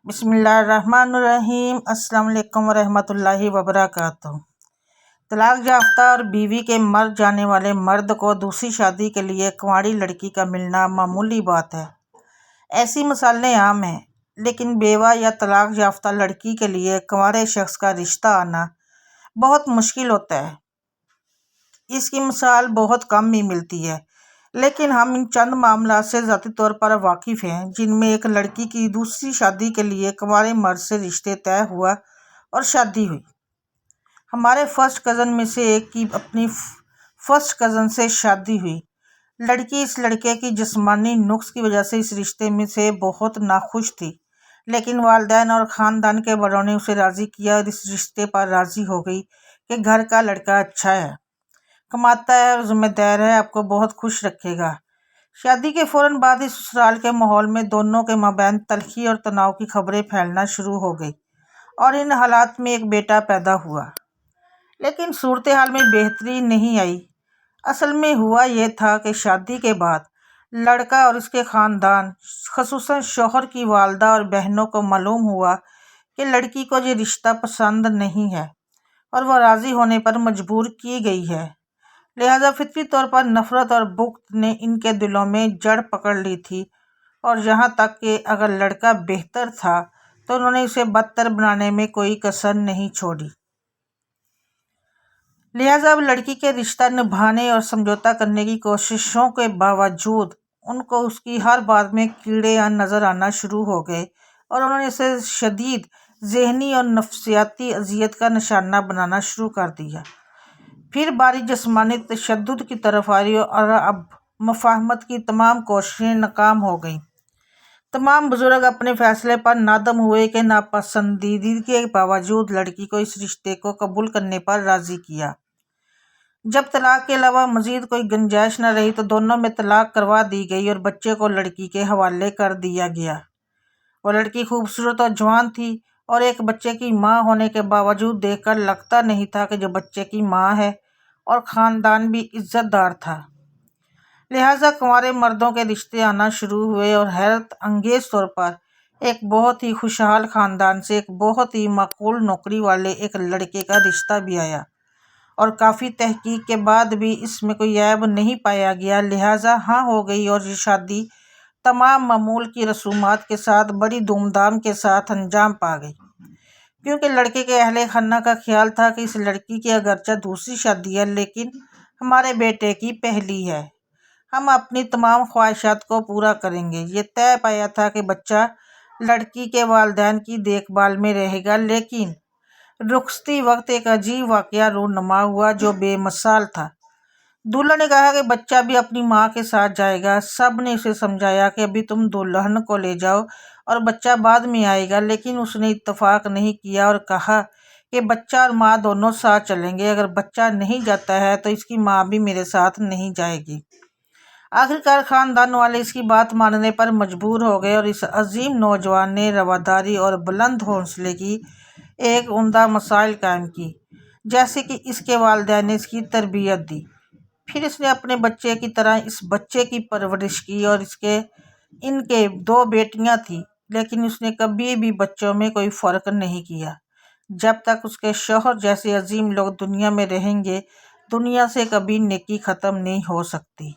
بسم اللہ الرحمن الرحیم۔ السلام علیکم ورحمۃ اللہ وبرکاتہ۔ طلاق یافتہ اور بیوی کے مر جانے والے مرد کو دوسری شادی کے لیے کنواری لڑکی کا ملنا معمولی بات ہے۔ ایسی مثالیں عام ہیں، لیکن بیوہ یا طلاق یافتہ لڑکی کے لیے کنوارے شخص کا رشتہ آنا بہت مشکل ہوتا ہے۔ اس کی مثال بہت کم ہی ملتی ہے، لیکن ہم ان چند معاملات سے ذاتی طور پر واقف ہیں جن میں ایک لڑکی کی دوسری شادی کے لیے کنوارے مرد سے رشتے طے ہوا اور شادی ہوئی۔ ہمارے فرسٹ کزن میں سے ایک کی اپنی فرسٹ کزن سے شادی ہوئی۔ لڑکی اس لڑکے کی جسمانی نقص کی وجہ سے اس رشتے میں سے بہت ناخوش تھی، لیکن والدین اور خاندان کے بڑوں نے اسے راضی کیا اور اس رشتے پر راضی ہو گئی کہ گھر کا لڑکا اچھا ہے، کماتا ہے اور ذمہ دار ہے، آپ کو بہت خوش رکھے گا۔ شادی کے فوراً بعد ہی سسرال کے ماحول میں دونوں کے مابین تلخی اور تناؤ کی خبریں پھیلنا شروع ہو گئی اور ان حالات میں ایک بیٹا پیدا ہوا۔ لیکن صورتحال میں بہتری نہیں آئی۔ اصل میں ہوا یہ تھا کہ شادی کے بعد لڑکا اور اس کے خاندان، خصوصاً شوہر کی والدہ اور بہنوں کو معلوم ہوا کہ لڑکی کو یہ رشتہ پسند نہیں ہے اور وہ راضی ہونے پر مجبور کی گئی ہے۔ لہٰذا فطری طور پر نفرت اور بغض نے ان کے دلوں میں جڑ پکڑ لی تھی، اور یہاں تک کہ اگر لڑکا بہتر تھا تو انہوں نے اسے بدتر بنانے میں کوئی کسر نہیں چھوڑی۔ لہٰذا اب لڑکی کے رشتہ نبھانے اور سمجھوتا کرنے کی کوششوں کے باوجود ان کو اس کی ہر بات میں کیڑے نظر آنا شروع ہو گئے اور انہوں نے اسے شدید ذہنی اور نفسیاتی اذیت کا نشانہ بنانا شروع کر دیا۔ پھر باری جسمانی تشدد کی طرف آئی اور اب مفاہمت کی تمام کوششیں ناکام ہو گئیں۔ تمام بزرگ اپنے فیصلے پر نادم ہوئے کہ ناپسندیدگی کے باوجود لڑکی کو اس رشتے کو قبول کرنے پر راضی کیا۔ جب طلاق کے علاوہ مزید کوئی گنجائش نہ رہی تو دونوں میں طلاق کروا دی گئی اور بچے کو لڑکی کے حوالے کر دیا گیا۔ وہ لڑکی خوبصورت اور جوان تھی اور ایک بچے کی ماں ہونے کے باوجود دیکھ کر لگتا نہیں تھا کہ جو بچے کی ماں ہے، اور خاندان بھی عزت دار تھا۔ لہٰذا کنوارے مردوں کے رشتے آنا شروع ہوئے اور حیرت انگیز طور پر ایک بہت ہی خوشحال خاندان سے ایک بہت ہی معقول نوکری والے ایک لڑکے کا رشتہ بھی آیا، اور کافی تحقیق کے بعد بھی اس میں کوئی عیب نہیں پایا گیا۔ لہٰذا ہاں ہو گئی اور یہ شادی تمام معمول کی رسومات کے ساتھ بڑی دھوم دھام کے ساتھ انجام پا گئی، کیونکہ لڑکے کے اہل خانہ کا خیال تھا کہ اس لڑکی کی اگرچہ دوسری شادی ہے لیکن ہمارے بیٹے کی پہلی ہے، ہم اپنی تمام خواہشات کو پورا کریں گے۔ یہ طے پایا تھا کہ بچہ لڑکی کے والدین کی دیکھ بھال میں رہے گا، لیکن رخصتی وقت ایک عجیب واقعہ رونما ہوا جو بے مثال تھا۔ دولہا نے کہا کہ بچہ بھی اپنی ماں کے ساتھ جائے گا۔ سب نے اسے سمجھایا کہ ابھی تم دلہن کو لے جاؤ اور بچہ بعد میں آئے گا، لیکن اس نے اتفاق نہیں کیا اور کہا کہ بچہ اور ماں دونوں ساتھ چلیں گے، اگر بچہ نہیں جاتا ہے تو اس کی ماں بھی میرے ساتھ نہیں جائے گی۔ آخرکار خاندان والے اس کی بات ماننے پر مجبور ہو گئے اور اس عظیم نوجوان نے رواداری اور بلند حوصلے کی ایک عمدہ مثال قائم کی، جیسے کہ اس کے والدین نے اس کی تربیت دی۔ پھر اس نے اپنے بچے کی طرح اس بچے کی پرورش کی اور ان کے 2 بیٹیاں تھیں، لیکن اس نے کبھی بھی بچوں میں کوئی فرق نہیں کیا۔ جب تک اس کے شوہر جیسے عظیم لوگ دنیا میں رہیں گے، دنیا سے کبھی نیکی ختم نہیں ہو سکتی۔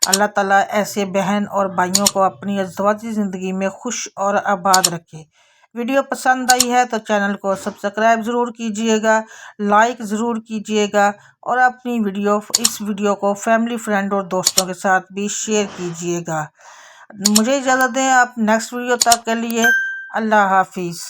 اللہ تعالیٰ ایسے بہن اور بھائیوں کو اپنی ازدواجی زندگی میں خوش اور آباد رکھے۔ ویڈیو پسند آئی ہے تو چینل کو سبسکرائب ضرور کیجیے گا، لائک ضرور کیجیے گا، اور اپنی اس ویڈیو کو فیملی، فرینڈ اور دوستوں کے ساتھ بھی شیئر کیجیے گا۔ مجھے اجازت دیں، آپ نیکسٹ ویڈیو تک کے لیے اللہ حافظ۔